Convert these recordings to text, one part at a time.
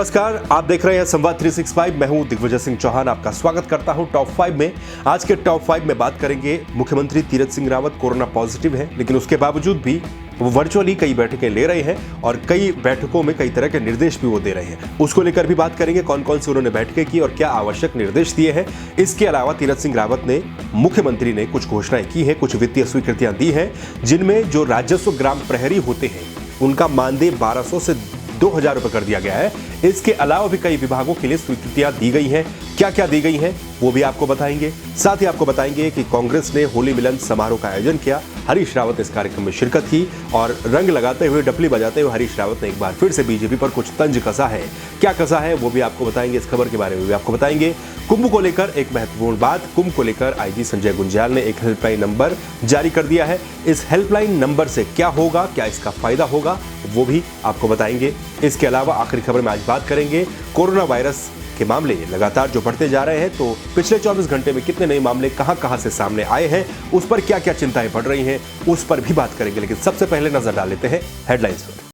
नमस्कार, आप देख रहे हैं संवाद 365। मैं हूं दिग्विजय सिंह चौहान, आपका स्वागत करता हूं टॉप 5 में। आज के टॉप 5 में बात करेंगे, मुख्यमंत्री तीरथ सिंह रावत कोरोना पॉजिटिव है, लेकिन उसके बावजूद भी वो वर्चुअली कई बैठकें ले रहे हैं और कई बैठकों में कई तरह के निर्देश भी वो दे रहे हैं। उसको लेकर भी बात करेंगे, कौन कौन से उन्होंने बैठकें की और क्या आवश्यक निर्देश दिए हैं। इसके अलावा तीरथ सिंह रावत ने, मुख्यमंत्री ने कुछ घोषणाएं की हैं, कुछ वित्तीय स्वीकृतियां दी हैं, जिनमें जो राजस्व ग्राम प्रहरी होते हैं उनका मानदेय 1200 से 2000 रुपए कर दिया गया है। इसके अलावा भी कई विभागों के लिए स्वीकृतियां दी गई हैं। क्या क्या दी गई हैं वो भी आपको बताएंगे। साथ ही आपको बताएंगे कि कांग्रेस ने होली मिलन समारोह का आयोजन किया। हरीश रावत ने इस कार्यक्रम में शिरकत की और रंग लगाते हुए, डपली बजाते हुए हरीश रावत ने एक बार फिर से बीजेपी पर कुछ तंज कसा है। क्या कसा है वो भी आपको बताएंगे। इस खबर के बारे में भी आपको बताएंगे। कुंभ को लेकर एक महत्वपूर्ण बात, कुंभ को लेकर आईजी संजय गुंज्याल ने एक हेल्पलाइन नंबर जारी कर दिया है। इस हेल्पलाइन नंबर से क्या होगा, क्या इसका फायदा होगा, वो भी आपको बताएंगे। इसके अलावा आखिरी खबर में आज बात करेंगे, कोरोना वायरस के मामले लगातार जो बढ़ते जा रहे हैं, तो पिछले 24 घंटे में कितने नए मामले कहां से सामने आए हैं, उस पर क्या क्या चिंताएं बढ़ रही हैं, उस पर भी बात करेंगे। लेकिन सबसे पहले नजर डाल लेते हैं हेडलाइंस पर।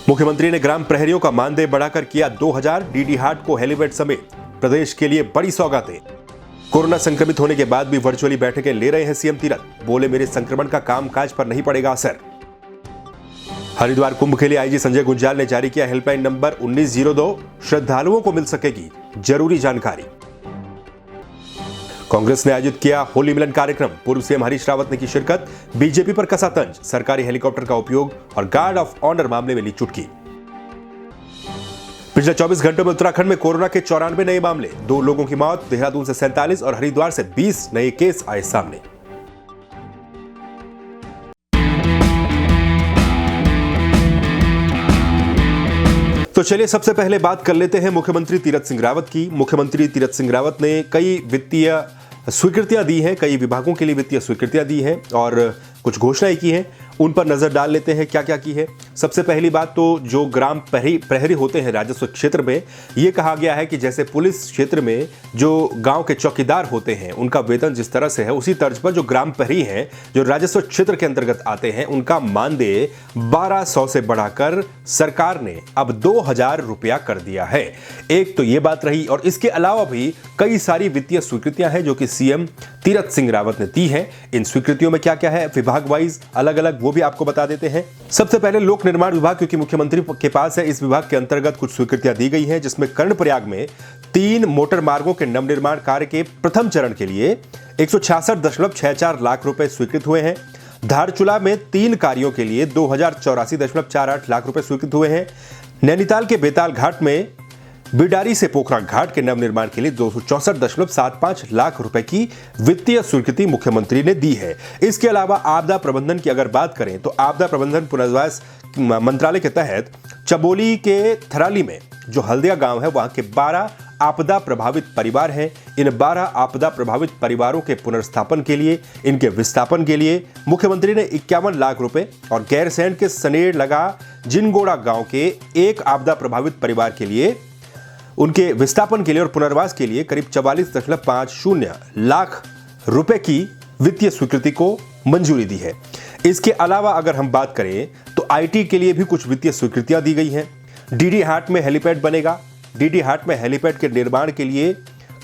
मुख्यमंत्री ने ग्राम प्रहरियों का मानदेय बढ़ाकर किया 2000। डीडी हाट को हेलीपैड समेत प्रदेश के लिए बड़ी सौगातें। कोरोना संक्रमित होने के बाद भी वर्चुअली बैठकें ले रहे हैं सीएम तीरथ, बोले मेरे संक्रमण का कामकाज पर नहीं पड़ेगा असर। हरिद्वार कुंभ के लिए आईजी संजय गुंज्याल ने जारी किया हेल्पलाइन नंबर 1902, श्रद्धालुओं को मिल सकेगी जरूरी जानकारी। कांग्रेस ने आयोजित किया होली मिलन कार्यक्रम, पूर्व सीएम हरीश रावत ने की शिरकत। बीजेपी पर कसा तंज, सरकारी हेलीकॉप्टर का उपयोग और गार्ड ऑफ ऑनर मामले में ली चुटकी। पिछले 24 घंटों में उत्तराखंड में कोरोना के 94 नए मामले, 2 लोगों की मौत, देहरादून से 47 और हरिद्वार से 20 नए केस आए सामने। तो चलिए सबसे पहले बात कर लेते हैं मुख्यमंत्री तीरथ सिंह रावत की। मुख्यमंत्री तीरथ सिंह रावत ने कई वित्तीय स्वीकृतियां दी हैं, कई विभागों के लिए वित्तीय स्वीकृतियां दी हैं और कुछ घोषणाएं की हैं। उन पर नजर डाल लेते हैं क्या क्या की है। सबसे पहली बात तो जो ग्राम प्रहरी होते हैं राजस्व क्षेत्र में, ये कहा गया है कि जैसे पुलिस क्षेत्र में जो गांव के चौकीदार होते हैं उनका वेतन जिस तरह से है, उसी तर्ज पर जो ग्राम प्रहरी हैं जो राजस्व क्षेत्र के अंतर्गत आते हैं, उनका मानदेय 1200 से बढ़ाकर सरकार ने अब 2000 रुपया कर दिया है। एक तो ये बात रही और इसके अलावा भी कई सारी वित्तीय स्वीकृतियां हैं जो कि सीएम तीरथ सिंह रावत ने दी है। इन स्वीकृतियों में क्या क्या है, विभाग वाइज अलग अलग, वो भी आपको बता देते हैं। सबसे पहले लोक निर्माण विभाग, क्योंकि मुख्यमंत्री के पास है, इस विभाग के अंतर्गत कुछ स्वीकृतियां दी गई हैं, जिसमें कर्णप्रयाग में 3 मोटर मार्गों के नवनिर्माण कार्य के प्रथम चरण के लिए 166.64 लाख रुपए स्वीकृत हुए हैं। धारचूला में 3 कार्यों के लिए 2084.48 लाख रुपए स्वीकृत हुए हैं। नैनीताल के बेताल घाट में बिडारी से पोखरा घाट के नवनिर्माण के लिए 264.75 लाख रुपए की वित्तीय स्वीकृति मुख्यमंत्री ने दी है। इसके अलावा आपदा प्रबंधन की अगर बात करें तो आपदा प्रबंधन पुनर्वास मंत्रालय के तहत चबोली के थराली में जो हल्दिया गांव है, वहां के 12 आपदा प्रभावित परिवार हैं। इन 12 आपदा प्रभावित परिवारों के पुनर्स्थापन के लिए, इनके विस्थापन के लिए मुख्यमंत्री ने 51 लाख रुपए और गैरसैंण के सनेड़ लगा जिनगोड़ा गांव के एक आपदा प्रभावित परिवार के लिए, उनके विस्थापन के लिए और पुनर्वास के लिए करीब 44.50 लाख रुपए की वित्तीय स्वीकृति को मंजूरी दी है। इसके अलावा अगर हम बात करें तो आईटी के लिए भी कुछ वित्तीय स्वीकृतियां दी गई हैं। डीडी हाट में हेलीपैड बनेगा। डीडी हाट में हेलीपैड के निर्माण के लिए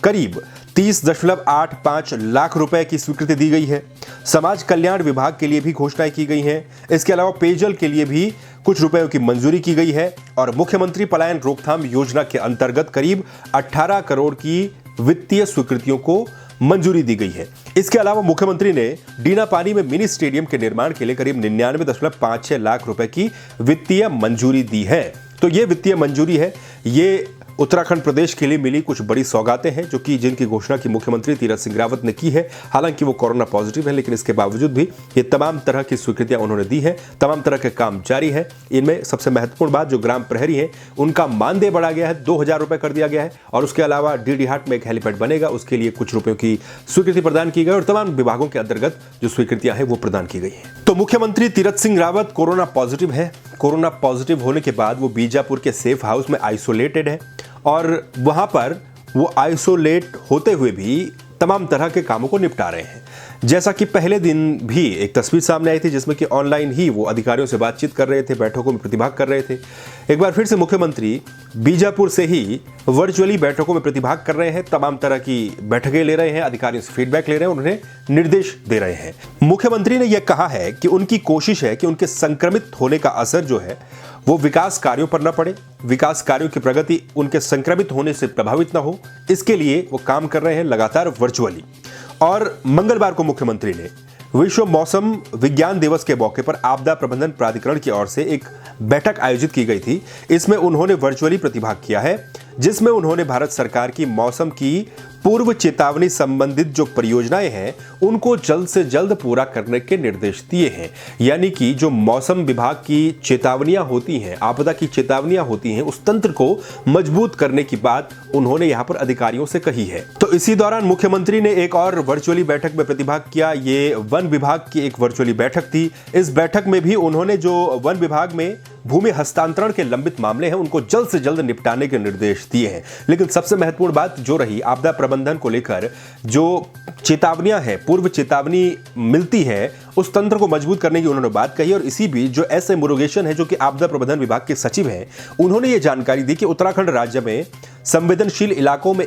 करीब 30.85 लाख रुपए की स्वीकृति दी गई है। समाज कल्याण विभाग के लिए भी घोषणाएं की गई हैं। इसके अलावा पेयजल के लिए भी कुछ रुपयों की मंजूरी की गई है और मुख्यमंत्री पलायन रोकथाम योजना के अंतर्गत करीब 18 करोड़ की वित्तीय स्वीकृतियों को मंजूरी दी गई है। इसके अलावा मुख्यमंत्री ने डीना पानी में मिनी स्टेडियम के निर्माण के लिए करीब 99.56 लाख रुपए की वित्तीय मंजूरी दी है। तो ये वित्तीय मंजूरी है, ये उत्तराखंड प्रदेश के लिए मिली कुछ बड़ी सौगातें हैं जो कि जिनकी घोषणा की मुख्यमंत्री तीरथ सिंह रावत ने की है। हालांकि वो कोरोना पॉजिटिव है, लेकिन इसके बावजूद भी ये तमाम तरह की स्वीकृतियां उन्होंने दी है, तमाम तरह के काम जारी है। इनमें सबसे महत्वपूर्ण बात, जो ग्राम प्रहरी है उनका मानदेय बढ़ा गया है, 2000 रुपए कर दिया गया है और उसके अलावा डीडी हाट में एक हेलीपैड बनेगा, उसके लिए कुछ रुपयों की स्वीकृति प्रदान की गई और तमाम विभागों के अंतर्गत जो स्वीकृतियां हैं वो प्रदान की गई है। तो मुख्यमंत्री तीरथ सिंह रावत कोरोना पॉजिटिव है। कोरोना पॉजिटिव होने के बाद वो बीजापुर के सेफ हाउस में आइसोलेटेड है और वहां पर वो आइसोलेट होते हुए भी तमाम तरह के कामों को निपटा रहे हैं। जैसा कि पहले दिन भी एक तस्वीर सामने आई थी जिसमें कि ऑनलाइन ही वो अधिकारियों से बातचीत कर रहे थे, बैठकों में प्रतिभाग कर रहे थे। एक बार फिर से मुख्यमंत्री बीजापुर से ही वर्चुअली बैठकों में प्रतिभाग कर रहे हैं, तमाम तरह की बैठकें ले रहे हैं, अधिकारियों से फीडबैक ले रहे हैं, उन्हें निर्देश दे रहे हैं। मुख्यमंत्री ने यह कहा है कि उनकी कोशिश है कि उनके संक्रमित होने का असर जो है वो विकास कार्यों पर न पड़े, विकास कार्यों की प्रगति उनके संक्रमित होने से प्रभावित न हो, इसके लिए वो काम कर रहे हैं लगातार वर्चुअली। और मंगलवार को मुख्यमंत्री ने विश्व मौसम विज्ञान दिवस के मौके पर आपदा प्रबंधन प्राधिकरण की ओर से एक बैठक आयोजित की गई थी। इसमें उन्होंने वर्चुअली प्रतिभाग किया है, जिसमें उन्होंने भारत सरकार की मौसम की पूर्व चेतावनी संबंधित जो परियोजनाएं हैं उनको जल्द से जल्द पूरा करने के निर्देश दिए हैं। यानी कि जो मौसम विभाग की चेतावनियां होती हैं, आपदा की चेतावनियां होती हैं, उस तंत्र को मजबूत करने की बात उन्होंने यहां पर अधिकारियों से कही है। तो इसी दौरान मुख्यमंत्री ने एक और वर्चुअली बैठक में प्रतिभाग किया। ये वन विभाग की एक वर्चुअली बैठक थी। इस बैठक में भी उन्होंने जो वन विभाग में भूमि हस्तांतरण के लंबित मामले हैं उनको जल्द से जल्द निपटाने के निर्देश दिए हैं। लेकिन सबसे महत्वपूर्ण बात जो रही, आपदा प्रबंधन को लेकर जो चेतावनियां हैं, पूर्व चेतावनी मिलती है, उस तंत्र को मजबूत करने की उन्होंने बात कही। और इसी बीच जो एस एम मुरुगेशन है, जो कि आपदा प्रबंधन विभाग के सचिव हैं, उन्होंने ये जानकारी दी कि उत्तराखंड राज्य में संवेदनशील इलाकों में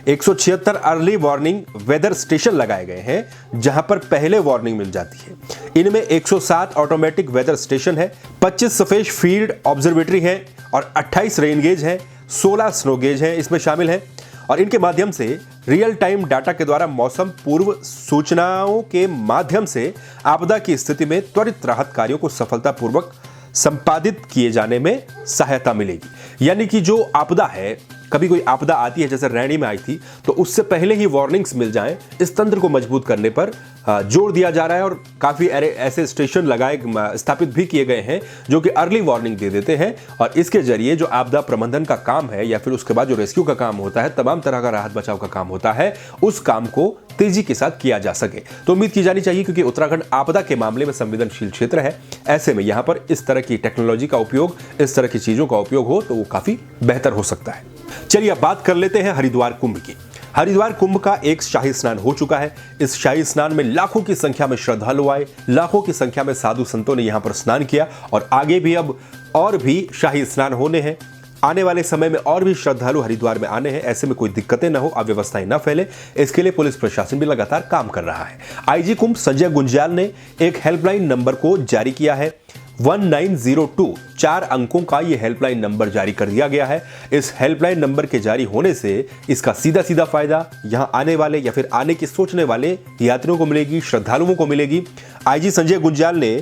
176 अर्ली वार्निंग वेदर स्टेशन लगाए गए हैं, जहां पर पहले वार्निंग मिल जाती है। इनमें 107 ऑटोमेटिक वेदर स्टेशन है, 25 सफेद फील्ड ऑब्जर्वेटरी है और 28 रेन गेज है, 16 स्नो गेज है इसमें शामिल है। और इनके माध्यम से रियल टाइम डाटा के द्वारा मौसम पूर्व सूचनाओं के माध्यम से आपदा की स्थिति में त्वरित राहत कार्यों को सफलतापूर्वक संपादित किए जाने में सहायता मिलेगी। यानी कि जो आपदा है, कभी कोई आपदा आती है जैसे रैनी में आई थी, तो उससे पहले ही वार्निंग्स मिल जाएं, इस तंत्र को मजबूत करने पर जोर दिया जा रहा है। और काफ़ी ऐसे स्टेशन स्थापित भी किए गए हैं जो कि अर्ली वार्निंग दे देते हैं। और इसके जरिए जो आपदा प्रबंधन का काम है या फिर उसके बाद जो रेस्क्यू का काम होता है, तमाम तरह का राहत बचाव का काम होता है, उस काम को तेजी के साथ किया जा सके। तो उम्मीद की जानी चाहिए, क्योंकि उत्तराखंड आपदा के मामले में संवेदनशील क्षेत्र है, ऐसे में यहाँ पर इस तरह की टेक्नोलॉजी का उपयोग, इस तरह की चीज़ों का उपयोग हो तो वो काफ़ी बेहतर हो सकता है। चलिए अब बात कर लेते हैं हरिद्वार कुंभ की। हरिद्वार कुंभ का एक शाही स्नान हो चुका है। इस शाही स्नान में लाखों की संख्या में श्रद्धालु आए, लाखों की संख्या में साधु संतों ने यहां पर स्नान किया और आगे भी अब और भी शाही स्नान होने हैं। आने वाले समय में और भी श्रद्धालु हरिद्वार में आने हैं। ऐसे में कोई दिक्कतें ना हो, अव्यवस्थाएं ना फैले, इसके लिए पुलिस प्रशासन भी लगातार काम कर रहा है। आईजी कुंभ संजय गुंज्याल ने एक हेल्पलाइन नंबर को जारी किया है। 1902 4 अंकों का ये हेल्पलाइन नंबर जारी कर दिया गया है। इस हेल्पलाइन नंबर के जारी होने से इसका सीधा सीधा फायदा यहां आने वाले या फिर आने की सोचने वाले यात्रियों को मिलेगी, श्रद्धालुओं को मिलेगी। आईजी संजय गुंज्याल ने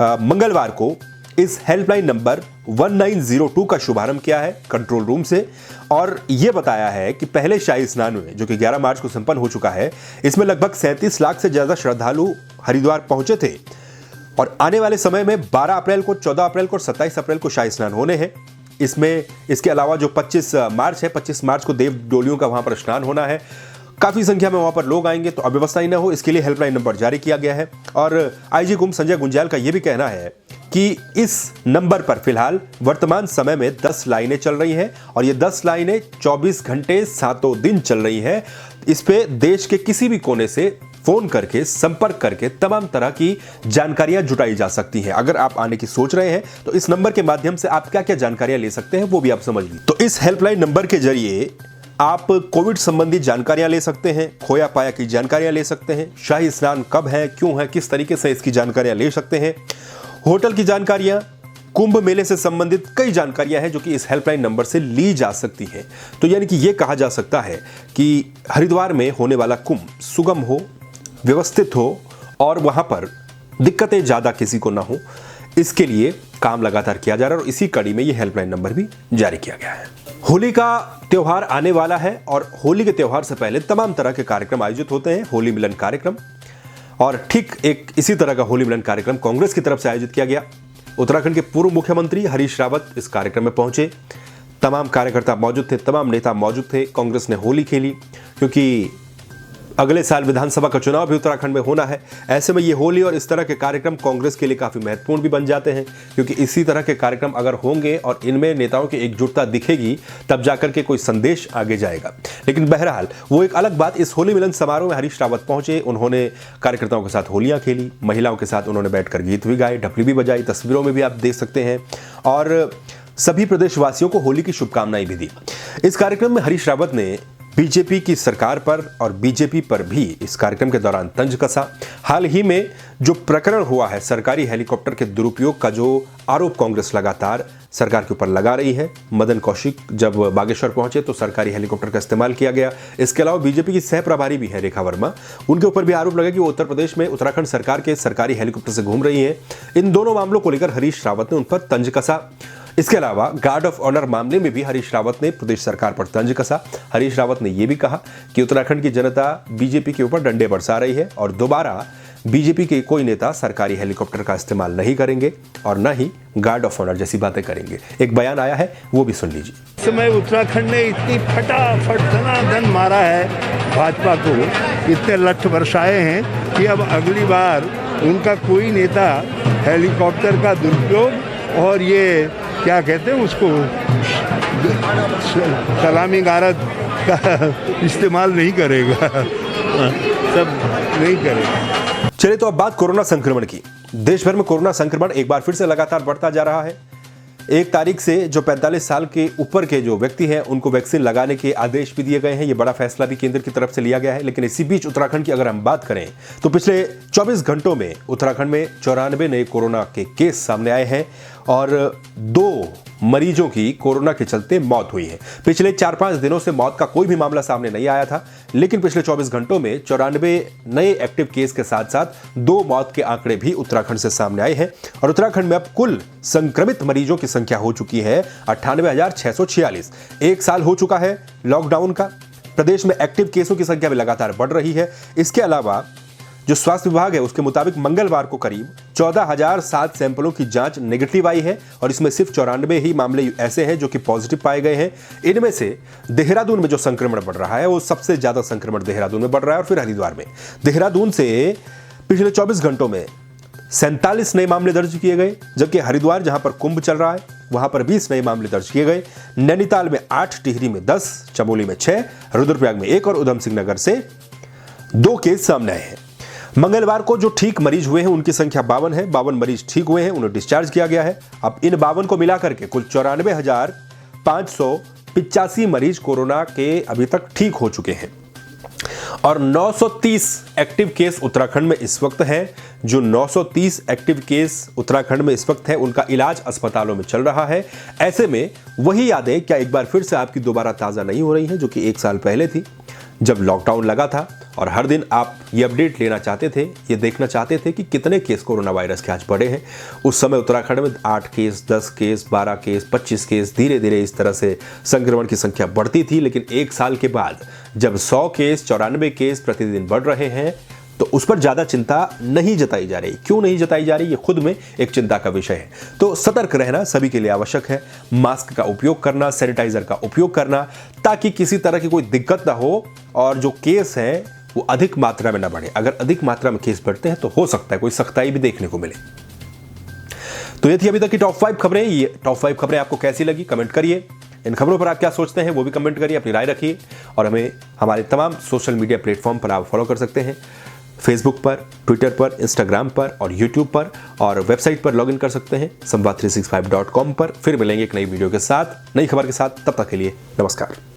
मंगलवार को इस हेल्पलाइन नंबर 1902 का शुभारंभ किया है कंट्रोल रूम से, और यह बताया है कि पहले शाही स्नान में, जो कि 11 मार्च को संपन्न हो चुका है, इसमें लगभग 37 लाख से ज्यादा श्रद्धालु हरिद्वार पहुंचे थे। और आने वाले समय में 12 अप्रैल को, 14 अप्रैल को और 27 अप्रैल को शाही स्नान होने हैं। इसमें इसके अलावा जो 25 मार्च है, 25 मार्च को देव डोलियों का वहां पर स्नान होना है। काफी संख्या में वहां पर लोग आएंगे, तो अव्यवस्था ही ना हो, इसके लिए हेल्पलाइन नंबर जारी किया गया है। और आईजी कुंभ संजय गुंज्याल का यह भी कहना है कि इस नंबर पर फिलहाल वर्तमान समय में 10 लाइनें चल रही हैं और ये 10 लाइनें 24 घंटे 7 दिन चल रही हैं। इस पे देश के किसी भी कोने से फोन करके, संपर्क करके तमाम तरह की जानकारियां जुटाई जा सकती हैं। अगर आप आने की सोच रहे हैं तो इस नंबर के माध्यम से आप क्या क्या जानकारियां ले सकते हैं वो भी आप समझ लीजिए। तो इस हेल्पलाइन नंबर के जरिए आप कोविड संबंधी जानकारियां ले सकते हैं, खोया पाया की जानकारियां ले सकते हैं, शाही स्नान कब है, क्यों है, किस तरीके से इसकी जानकारियां ले सकते हैं, होटल की जानकारियां, कुंभ मेले से संबंधित कई जानकारियां हैं जो कि इस हेल्पलाइन नंबर से ली जा सकती हैं। तो यानी कि यह कहा जा सकता है कि हरिद्वार में होने वाला कुंभ सुगम हो, व्यवस्थित हो और वहां पर दिक्कतें ज्यादा किसी को ना हो, इसके लिए काम लगातार किया जा रहा है। और इसी कड़ी में यह हेल्पलाइन नंबर भी जारी किया गया है। होली का त्योहार आने वाला है और होली के त्योहार से पहले तमाम तरह के कार्यक्रम आयोजित होते हैं, होली मिलन कार्यक्रम। और ठीक एक इसी तरह का होली मिलन कार्यक्रम कांग्रेस की तरफ से आयोजित किया गया। उत्तराखंड के पूर्व मुख्यमंत्री हरीश रावत इस कार्यक्रम में पहुंचे। तमाम कार्यकर्ता मौजूद थे, तमाम नेता मौजूद थे। कांग्रेस ने होली खेली, क्योंकि अगले साल विधानसभा का चुनाव भी उत्तराखंड में होना है। ऐसे में ये होली और इस तरह के कार्यक्रम कांग्रेस के लिए काफी महत्वपूर्ण भी बन जाते हैं, क्योंकि इसी तरह के कार्यक्रम अगर होंगे और इनमें नेताओं की एकजुटता दिखेगी तब जाकर के कोई संदेश आगे जाएगा। लेकिन बहरहाल वो एक अलग बात, इस होली मिलन समारोह में हरीश रावत पहुंचे, उन्होंने कार्यकर्ताओं के साथ होलियां खेली, महिलाओं के साथ उन्होंने बैठकर गीत भी गाए, ढपली भी बजाई, तस्वीरों में भी आप देख सकते हैं, और सभी प्रदेशवासियों को होली की शुभकामनाएं भी दी। इस कार्यक्रम में हरीश रावत ने बीजेपी की सरकार पर और बीजेपी पर भी इस कार्यक्रम के दौरान तंज कसा। हाल ही में जो प्रकरण हुआ है सरकारी हेलीकॉप्टर के दुरुपयोग का, जो आरोप कांग्रेस लगातार सरकार के ऊपर लगा रही है, मदन कौशिक जब बागेश्वर पहुंचे तो सरकारी हेलीकॉप्टर का इस्तेमाल किया गया। इसके अलावा बीजेपी की सह प्रभारी भी है रेखा वर्मा, उनके ऊपर भी आरोप लगा कि वो उत्तर प्रदेश में उत्तराखंड सरकार के सरकारी हेलीकॉप्टर से घूम रही हैं। इन दोनों मामलों को लेकर हरीश रावत ने उन पर तंज कसा। इसके अलावा गार्ड ऑफ ऑनर मामले में भी हरीश रावत ने प्रदेश सरकार पर तंज कसा। हरीश रावत ने यह भी कहा कि उत्तराखंड की जनता बीजेपी के ऊपर डंडे बरसा रही है और दोबारा बीजेपी के कोई नेता सरकारी हेलीकॉप्टर का इस्तेमाल नहीं करेंगे और न ही गार्ड ऑफ ऑनर जैसी बातें करेंगे। एक बयान आया है, वो भी सुन लीजिए। इस समय उत्तराखंड ने इतनी फटाफट धनाधन मारा है भाजपा को, इतने लठ बरसाए हैं कि अब अगली बार उनका कोई नेता हेलीकॉप्टर का दुरुपयोग और ये क्या कहते हैं उसको, सलामी गारद का इस्तेमाल नहीं करेगा, सब नहीं करेगा। चलिए तो अब बात कोरोना संक्रमण की। देश भर में कोरोना संक्रमण एक बार फिर से लगातार बढ़ता जा रहा है। 1 तारीख से जो 45 साल के ऊपर के जो व्यक्ति हैं उनको वैक्सीन लगाने के आदेश भी दिए गए हैं। ये बड़ा फैसला भी केंद्र की तरफ से लिया गया है। लेकिन इसी बीच उत्तराखंड की अगर हम बात करें तो पिछले 24 घंटों में उत्तराखंड में 94 नए कोरोना के केस सामने आए हैं और 2 मरीजों की कोरोना के चलते मौत हुई है। पिछले 4-5 दिनों से मौत का कोई भी मामला सामने नहीं आया था, लेकिन पिछले 24 घंटों में 94 नए एक्टिव केस के साथ साथ 2 मौत के आंकड़े भी उत्तराखंड से सामने आए हैं और उत्तराखंड में अब कुल संक्रमित मरीजों की संख्या हो चुकी है 98,646। 1 साल हो चुका है लॉकडाउन का। प्रदेश में एक्टिव केसों की संख्या भी लगातार बढ़ रही है। इसके अलावा जो स्वास्थ्य विभाग है उसके मुताबिक मंगलवार को करीब 14,007 सैंपलों की जांच नेगेटिव आई है और इसमें सिर्फ 94 ही मामले ऐसे हैं जो कि पॉजिटिव पाए गए हैं। इनमें से देहरादून में जो संक्रमण बढ़ रहा है वो सबसे ज्यादा संक्रमण देहरादून में बढ़ रहा है और फिर हरिद्वार में। देहरादून से पिछले 24 घंटों में 47 नए मामले दर्ज किए गए, जबकि हरिद्वार जहां पर कुंभ चल रहा है वहां पर 20 नए मामले दर्ज किए गए। नैनीताल में 8, टिहरी में 10, चमोली में 6, रुद्रप्रयाग में 1 और उधम सिंह नगर से 2 केस सामने आए हैं। मंगलवार को जो ठीक मरीज हुए हैं उनकी संख्या 52 है। 52 मरीज ठीक हुए हैं, उन्हें डिस्चार्ज किया गया है। अब इन 52 को मिलाकर के कुल 94,585 मरीज कोरोना के अभी तक ठीक हो चुके हैं और 930 एक्टिव केस उत्तराखंड में इस वक्त हैं। जो 930 एक्टिव केस उत्तराखंड में इस वक्त है उनका इलाज अस्पतालों में चल रहा है। ऐसे में वही यादें क्या एक बार फिर से आपकी दोबारा ताज़ा नहीं हो रही हैं जो कि 1 साल पहले थी जब लॉकडाउन लगा था और हर दिन आप ये अपडेट लेना चाहते थे, ये देखना चाहते थे कि कितने केस कोरोना वायरस के आज बढ़े हैं। उस समय उत्तराखंड में 8 केस, 10 केस, 12 केस, 25 केस, धीरे धीरे इस तरह से संक्रमण की संख्या बढ़ती थी। लेकिन 1 साल के बाद जब 100 केस, 94 केस प्रतिदिन बढ़ रहे हैं तो उस पर ज्यादा चिंता नहीं जताई जा रही। क्यों नहीं जताई जा रही, ये खुद में एक चिंता का विषय है। तो सतर्क रहना सभी के लिए आवश्यक है। मास्क का उपयोग करना, सैनिटाइजर का उपयोग करना, ताकि किसी तरह की कोई दिक्कत ना हो और जो केस है वो अधिक मात्रा में ना बढ़े। अगर अधिक मात्रा में केस बढ़ते हैं तो हो सकता है कोई सख्ताई भी देखने को मिले। तो ये थी अभी तक की टॉप 5 खबरें। ये टॉप 5 खबरें आपको कैसी लगी कमेंट करिए। इन खबरों पर आप क्या सोचते हैं वो भी कमेंट करिए, अपनी राय रखिए और हमें हमारे तमाम सोशल मीडिया प्लेटफॉर्म पर आप फॉलो कर सकते हैं। फेसबुक पर, ट्विटर पर, इंस्टाग्राम पर और यूट्यूब पर, और वेबसाइट पर लॉगिन कर सकते हैं संवाद365.com पर। फिर मिलेंगे एक नई वीडियो के साथ, नई खबर के साथ। तब तक के लिए नमस्कार।